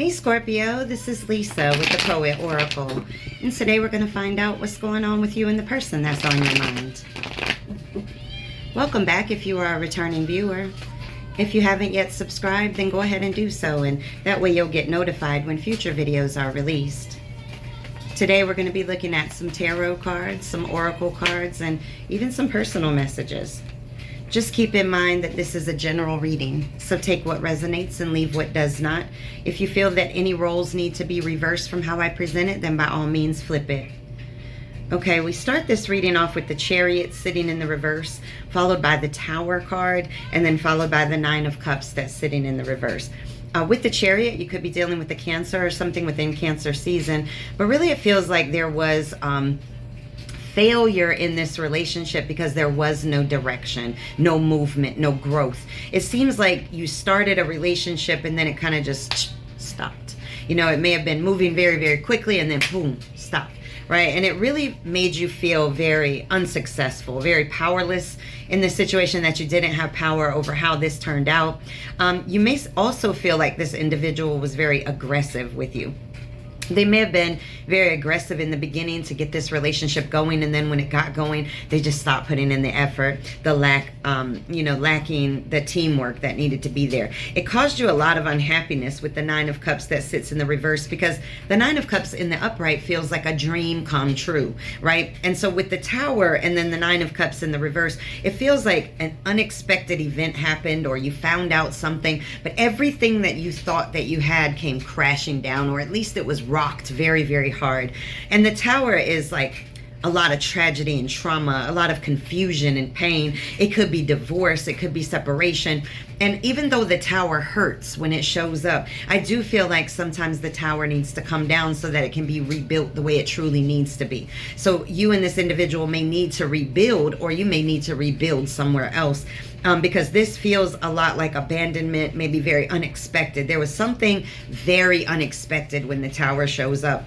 Hey Scorpio, this is Lisa with the Poet Oracle. And today we're going to find out what's going on with you and the person that's on your mind. Welcome back if you are a returning viewer. If you haven't yet subscribed, then go ahead and do so, and that way you'll get notified when future videos are released. Today we're going to be looking at some tarot cards, some oracle cards, and even some personal messages. Just keep in mind that this is a general reading, so take what resonates and leave what does not. If you feel that any roles need to be reversed from how I present it, then by all means flip it. Okay, we start this reading off with the Chariot sitting in the reverse, followed by the Tower card, and then followed by the Nine of Cups that's sitting in the reverse. With the Chariot, you could be dealing with the Cancer or something within Cancer season, but really it feels like there was failure in this relationship because there was no direction, no movement, no growth. It seems like you started a relationship and then it kind of just stopped. You know, it may have been moving very, very quickly and then boom, stopped, right? And it really made you feel very unsuccessful, very powerless in the situation, that you didn't have power over how this turned out. You may also feel like this individual was very aggressive with you. They may have been very aggressive in the beginning to get this relationship going, and then when it got going, they just stopped putting in the effort, the lacking the teamwork that needed to be there. It caused you a lot of unhappiness with the Nine of Cups that sits in the reverse, because the Nine of Cups in the upright feels like a dream come true, right? And so with the Tower and then the Nine of Cups in the reverse, it feels like an unexpected event happened, or you found out something, but everything that you thought that you had came crashing down, or at least it was rocked very, very hard. And the Tower is like a lot of tragedy and trauma, a lot of confusion and pain. It could be divorce, it could be separation. And even though the Tower hurts when it shows up, I do feel like sometimes the Tower needs to come down so that it can be rebuilt the way it truly needs to be. So you and this individual may need to rebuild, or you may need to rebuild somewhere else. Because this feels a lot like abandonment, maybe very unexpected. There was something very unexpected when the Tower shows up,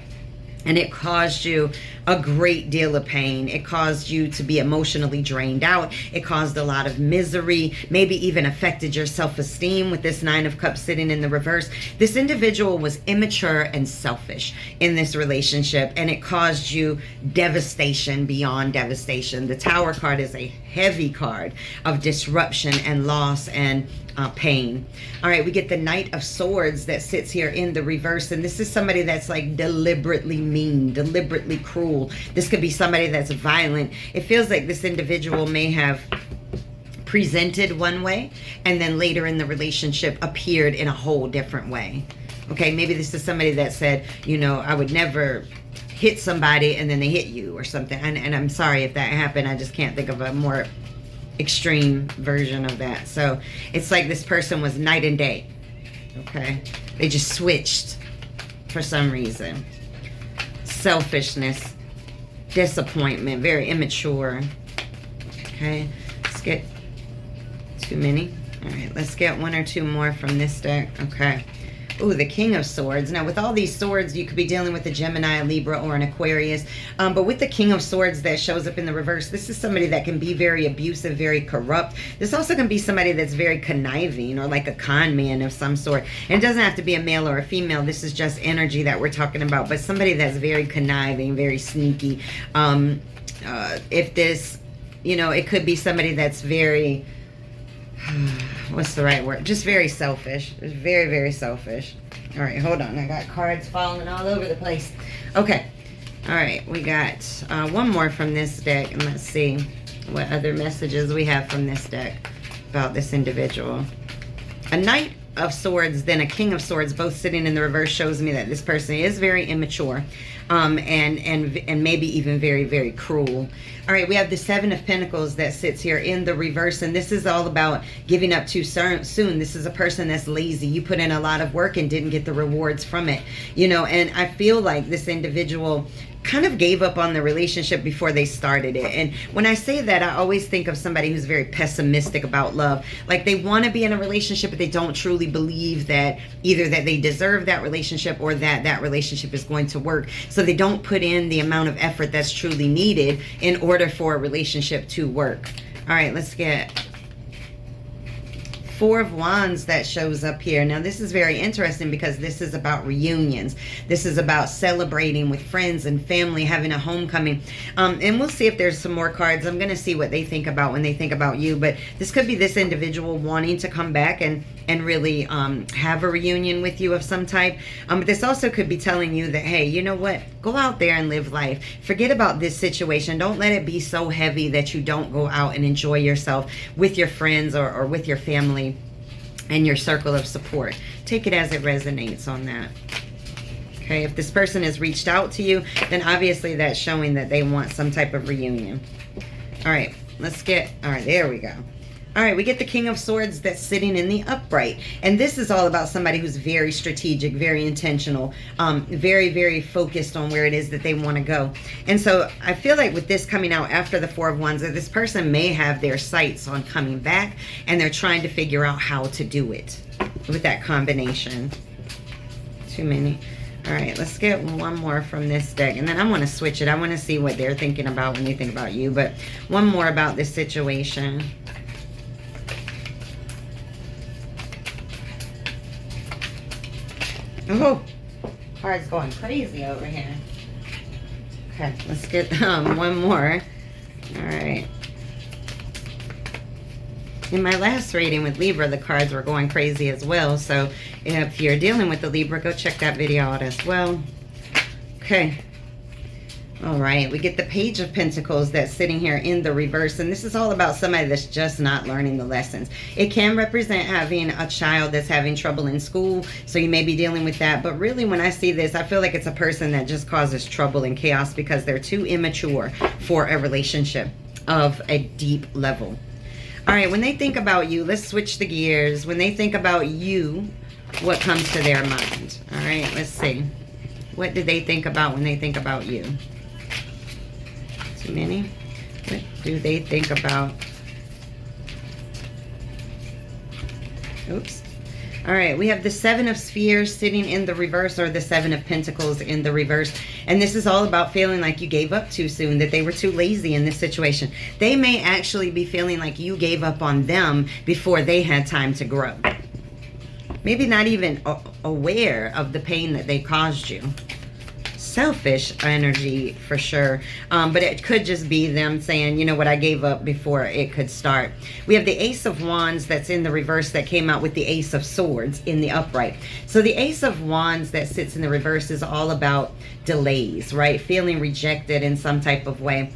and it caused you a great deal of pain. It caused you to be emotionally drained out. It caused a lot of misery, maybe even affected your self-esteem with this Nine of Cups sitting in the reverse. This individual was immature and selfish in this relationship, and it caused you devastation beyond devastation. The Tower card is a heavy card of disruption and loss and pain. All right, we get the Knight of Swords that sits here in the reverse, and this is somebody that's like deliberately mean, deliberately cruel. This could be somebody that's violent. It feels like this individual may have presented one way and then later in the relationship appeared in a whole different way. Okay, maybe this is somebody that said, you know, I would never hit somebody, and then they hit you or something. And I'm sorry if that happened. I just can't think of a more extreme version of that. So it's like this person was night and day. Okay, they just switched for some reason. Selfishness, disappointment, very immature. Okay, let's get too many. All right, let's get one or two more from this deck. Okay. Ooh, the King of Swords. Now, with all these swords, you could be dealing with a Gemini, a Libra, or an Aquarius. But with the King of Swords that shows up in the reverse, this is somebody that can be very abusive, very corrupt. This also can be somebody that's very conniving, or like a con man of some sort. And it doesn't have to be a male or a female. This is just energy that we're talking about. But somebody that's very conniving, very sneaky. If this, you know, it could be somebody that's very... what's the right word? Just very selfish. Very, very selfish. All right, hold on. I got cards falling all over the place. Okay. All right, we got one more from this deck, and let's see what other messages we have from this deck about this individual. A Knight of Swords, then a King of Swords, both sitting in the reverse, shows me that this person is very immature, and maybe even very, very cruel. All right, we have the Seven of Pentacles that sits here in the reverse, and this is all about giving up too soon. This is a person that's lazy. You put in a lot of work and didn't get the rewards from it, you know, and I feel like this individual kind of gave up on the relationship before they started it. And when I say that, I always think of somebody who's very pessimistic about love. Like they want to be in a relationship, but they don't truly believe that either that they deserve that relationship or that that relationship is going to work. So they don't put in the amount of effort that's truly needed in order for a relationship to work. All right, let's get Four of Wands that shows up here. Now, this is very interesting because this is about reunions. This is about celebrating with friends and family, having a homecoming. And we'll see if there's some more cards. I'm going to see what they think about when they think about you. But this could be this individual wanting to come back and really have a reunion with you of some type. But this also could be telling you that, hey, you know what? Go out there and live life. Forget about this situation. Don't let it be so heavy that you don't go out and enjoy yourself with your friends or with your family and your circle of support. Take it as it resonates on that. Okay, if this person has reached out to you, then obviously that's showing that they want some type of reunion. All right, let's get, all right, there we go. All right, we get the King of Swords that's sitting in the upright. And this is all about somebody who's very strategic, very intentional, very, very focused on where it is that they want to go. And so I feel like with this coming out after the Four of Wands, that this person may have their sights on coming back, and they're trying to figure out how to do it with that combination. Too many. All right, let's get one more from this deck. And then I want to switch it. I want to see what they're thinking about when they think about you. But one more about this situation. Oh, card's going crazy over here. Okay, let's get one more. All right. In my last reading with Libra, the cards were going crazy as well. So if you're dealing with the Libra, go check that video out as well. Okay. All right, we get the Page of Pentacles that's sitting here in the reverse, and this is all about somebody that's just not learning the lessons. It can represent having a child that's having trouble in school, so you may be dealing with that. But really, when I see this, I feel like it's a person that just causes trouble and chaos because they're too immature for a relationship of a deep level. All right, when they think about you, let's switch the gears. When they think about you, what comes to their mind? All right, let's see. What do they think about when they think about you? Too many. What do they think about? Oops. All right, we have the Seven of Spheres sitting in the reverse, or the Seven of Pentacles in the reverse. And this is all about feeling like you gave up too soon, that they were too lazy in this situation. They may actually be feeling like you gave up on them before they had time to grow. Maybe not even aware of the pain that they caused you. Selfish energy for sure, but it could just be them saying, you know what, I gave up before it could start. We have the Ace of Wands that's in the reverse that came out with the Ace of Swords in the upright. So the Ace of Wands that sits in the reverse is all about delays, right? Feeling rejected in some type of way.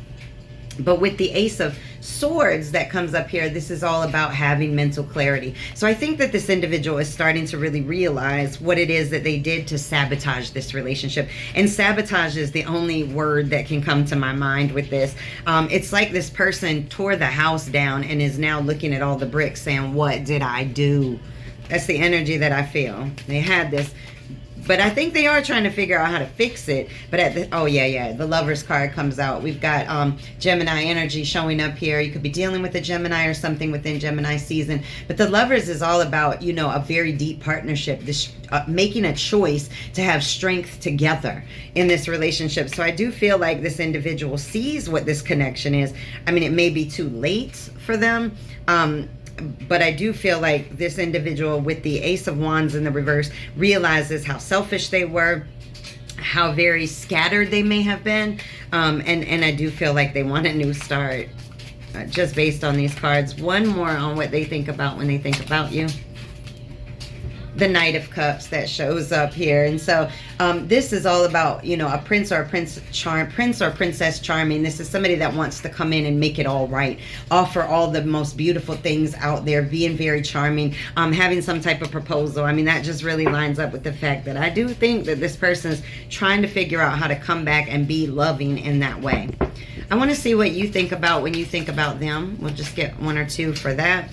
But with the Ace of Swords that comes up here, this is all about having mental clarity. So I think that this individual is starting to really realize what it is that they did to sabotage this relationship. And sabotage is the only word that can come to my mind with this. It's like this person tore the house down and is now looking at all the bricks saying, what did I do? That's the energy that I feel. They had this. But I think they are trying to figure out how to fix it. But at the, oh yeah, the Lovers card comes out. We've got Gemini energy showing up here. You could be dealing with a Gemini or something within Gemini season. But the Lovers is all about, you know, a very deep partnership. This making a choice to have strength together in this relationship. So I do feel like this individual sees what this connection is. I mean, it may be too late for them. But I do feel like this individual with the Ace of Wands in the reverse realizes how selfish they were, how very scattered they may have been. And I do feel like they want a new start just based on these cards. One more on what they think about when they think about you. The Knight of Cups that shows up here. And so this is all about, you know, a prince or princess charming. This is somebody that wants to come in and make it all right, offer all the most beautiful things out there, being very charming, having some type of proposal. I mean, that just really lines up with the fact that I do think that this person's trying to figure out how to come back and be loving in that way. I want to see what you think about when you think about them. We'll just get one or two for that.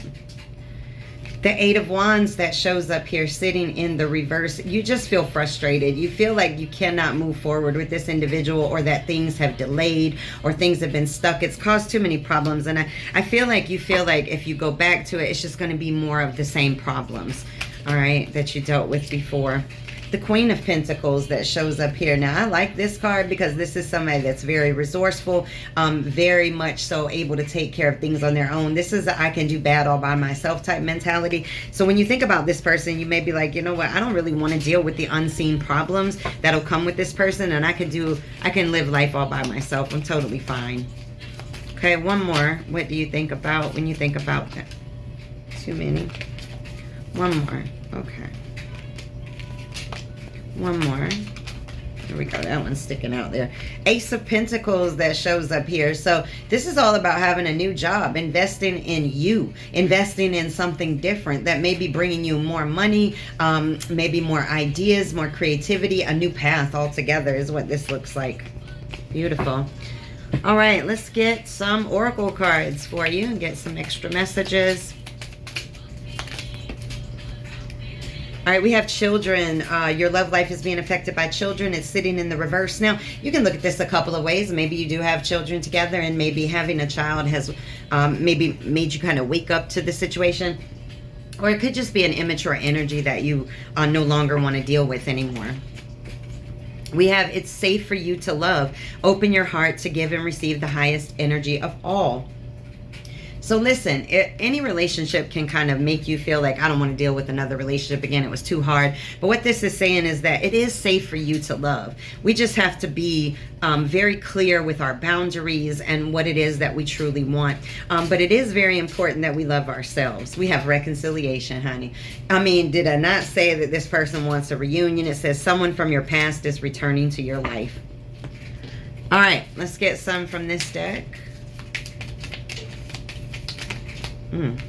The Eight of Wands that shows up here sitting in the reverse, you just feel frustrated. You feel like you cannot move forward with this individual, or that things have delayed or things have been stuck. It's caused too many problems. And I feel like you feel like if you go back to it, it's just going to be more of the same problems, all right, that you dealt with before. the Queen of Pentacles that shows up here. Now, I like this card because this is somebody that's very resourceful, very much so able to take care of things on their own. This is a I can do bad all by myself type mentality. So when you think about this person, you may be like, you know what, I don't really want to deal with the unseen problems that'll come with this person, and I can live life all by myself. I'm totally fine. Okay, one more. What do you think about when you think about that? Too many. One more. Okay. One more. There we go. That one's sticking out there. Ace of Pentacles that shows up here. So this is all about having a new job, investing in you, investing in something different that may be bringing you more money, maybe more ideas, more creativity, a new path altogether is what this looks like. Beautiful. All right, let's get some oracle cards for you and get some extra messages. All right, we have children. Your love life is being affected by children. It's sitting in the reverse. Now, you can look at this a couple of ways. Maybe you do have children together, and maybe having a child has maybe made you kind of wake up to the situation. Or it could just be an immature energy that you no longer want to deal with anymore. We have, it's safe for you to love. Open your heart to give and receive the highest energy of all. So listen, any relationship can kind of make you feel like, I don't want to deal with another relationship again. It was too hard. But what this is saying is that it is safe for you to love. We just have to be very clear with our boundaries and what it is that we truly want. But it is very important that we love ourselves. We have reconciliation, honey. I mean, did I not say that this person wants a reunion? It says someone from your past is returning to your life. All right, let's get some from this deck.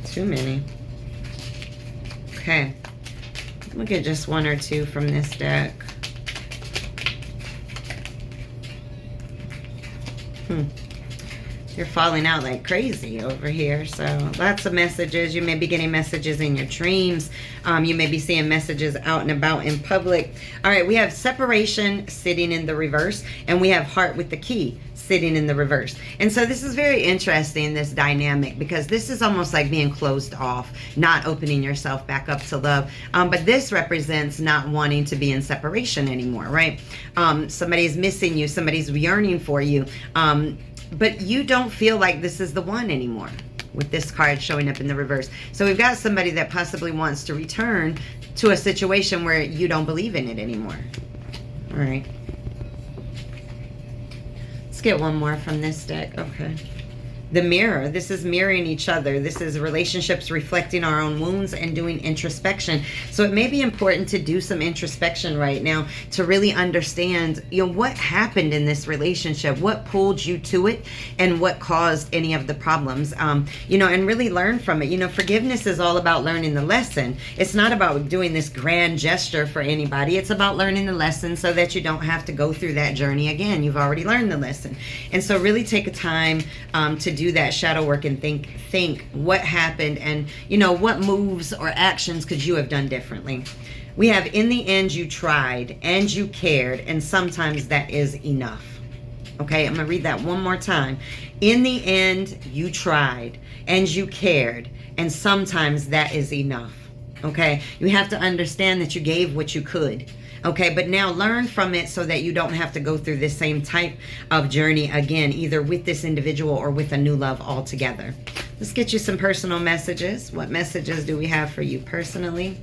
Too many. Okay. We'll get just one or two from this deck. You're falling out like crazy over here. So lots of messages. You may be getting messages in your dreams. You may be seeing messages out and about in public. All right, we have separation sitting in the reverse, and we have heart with the key sitting in the reverse. And so this is very interesting, this dynamic, because this is almost like being closed off, not opening yourself back up to love. But this represents not wanting to be in separation anymore, right? Somebody's missing you, somebody's yearning for you, but you don't feel like this is the one anymore, with this card showing up in the reverse. So we've got somebody that possibly wants to return to a situation where you don't believe in it anymore. All right. Let's get one more from this deck. Okay. The mirror. This is mirroring each other. This is relationships reflecting our own wounds and doing introspection. So it may be important to do some introspection right now to really understand, you know, what happened in this relationship, what pulled you to it, and what caused any of the problems. You know, and really learn from it. You know, forgiveness is all about learning the lesson. It's not about doing this grand gesture for anybody. It's about learning the lesson so that you don't have to go through that journey again. You've already learned the lesson. And so really take a time to do that shadow work and think what happened, and you know, what moves or actions could you have done differently. We have, in the end you tried and you cared, and sometimes that is enough. Okay, I'm gonna read that one more time. In the end you tried and you cared, and sometimes that is enough. Okay, you have to understand that you gave what you could. Okay, but now learn from it so that you don't have to go through this same type of journey again, either with this individual or with a new love altogether. Let's get you some personal messages. What messages do we have for you personally?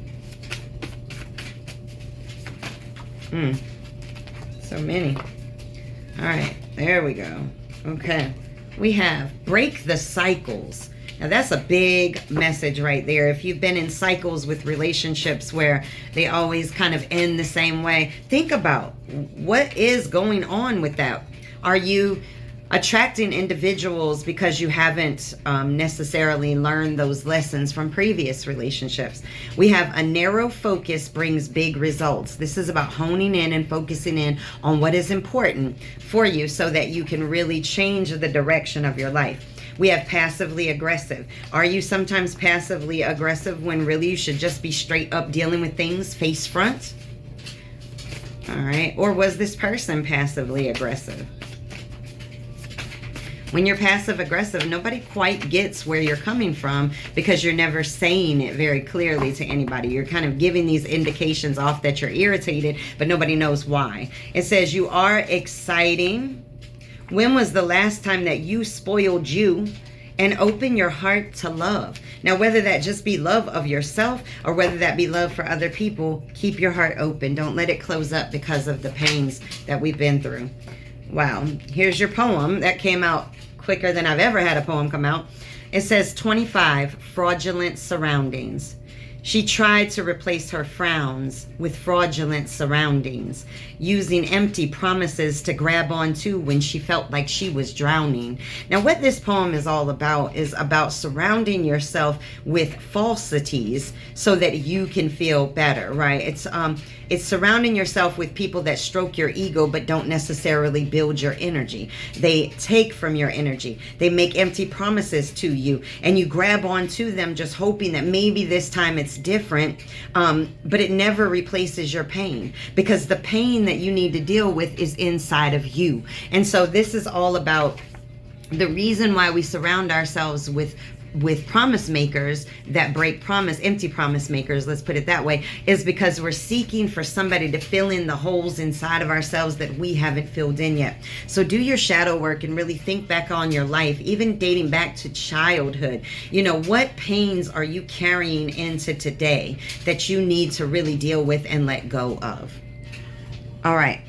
So many. All right, there we go. Okay, we have break the cycles. Now that's a big message right there. If you've been in cycles with relationships where they always kind of end the same way, think about what is going on with that. Are you attracting individuals because you haven't necessarily learned those lessons from previous relationships? We have a narrow focus brings big results. This is about honing in and focusing in on what is important for you so that you can really change the direction of your life. We have passively aggressive. Are you sometimes passively aggressive when really you should just be straight up dealing with things face front? All right. Or was this person passively aggressive? When you're passive aggressive, nobody quite gets where you're coming from because you're never saying it very clearly to anybody. You're kind of giving these indications off that you're irritated, but nobody knows why. It says you are exciting. When was the last time that you spoiled you? And open your heart to love. Now, whether that just be love of yourself or whether that be love for other people, keep your heart open. Don't let it close up because of the pains that we've been through. Wow. Here's your poem. That came out quicker than I've ever had a poem come out. It says 25 fraudulent surroundings. She tried to replace her frowns with fraudulent surroundings, using empty promises to grab onto when she felt like she was drowning. Now, what this poem is all about is about surrounding yourself with falsities so that you can feel better, right? It's surrounding yourself with people that stroke your ego but don't necessarily build your energy. They take from your energy. They make empty promises to you, and you grab onto them just hoping that maybe this time it's different, but it never replaces your pain, because the pain that you need to deal with is inside of you. And so this is all about the reason why we surround ourselves with promise makers that break promise, empty promise makers, let's put it that way, is because we're seeking for somebody to fill in the holes inside of ourselves that we haven't filled in yet. So do your shadow work and really think back on your life, even dating back to childhood. You know, what pains are you carrying into today that you need to really deal with and let go of? All right.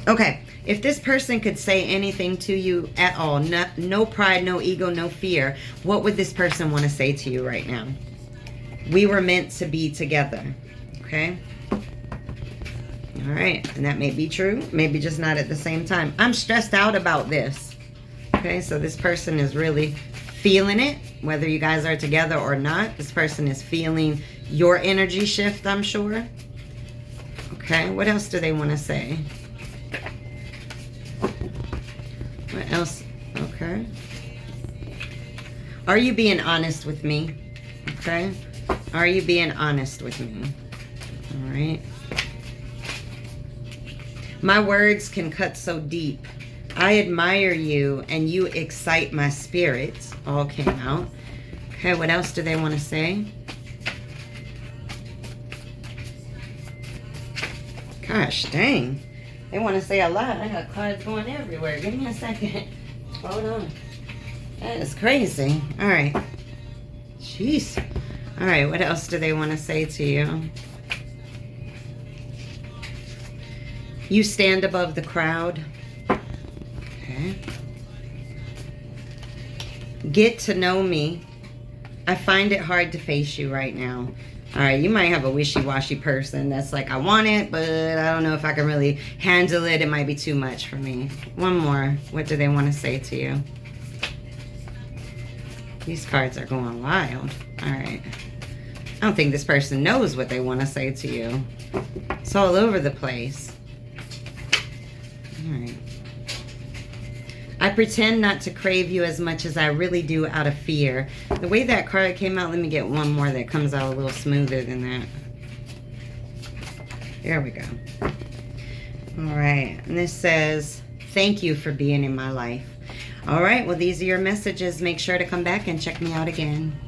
Okay. If this person could say anything to you at all, no pride, no ego, no fear, what would this person want to say to you right now? We were meant to be together. Okay? All right. And that may be true. Maybe just not at the same time. I'm stressed out about this. Okay? So this person is really feeling it, whether you guys are together or not. This person is feeling your energy shift, I'm sure. Okay? What else do they want to say? What else? Okay. Are you being honest with me? Okay. Are you being honest with me? All right. My words can cut so deep. I admire you and you excite my spirit. All came out. Okay. What else do they want to say? Gosh, dang. They want to say a lot. I got cards going everywhere. Give me a second. Hold on. That is crazy. All right. Jeez. All right. What else do they want to say to you? You stand above the crowd. Okay. Get to know me. I find it hard to face you right now. All right, you might have a wishy-washy person that's like, I want it, but I don't know if I can really handle it. It might be too much for me. One more. What do they want to say to you? These cards are going wild. All right. I don't think this person knows what they want to say to you. It's all over the place. All right. I pretend not to crave you as much as I really do out of fear. The way that card came out, let me get one more that comes out a little smoother than that. There we go. All right. And this says, thank you for being in my life. All right. Well, these are your messages. Make sure to come back and check me out again.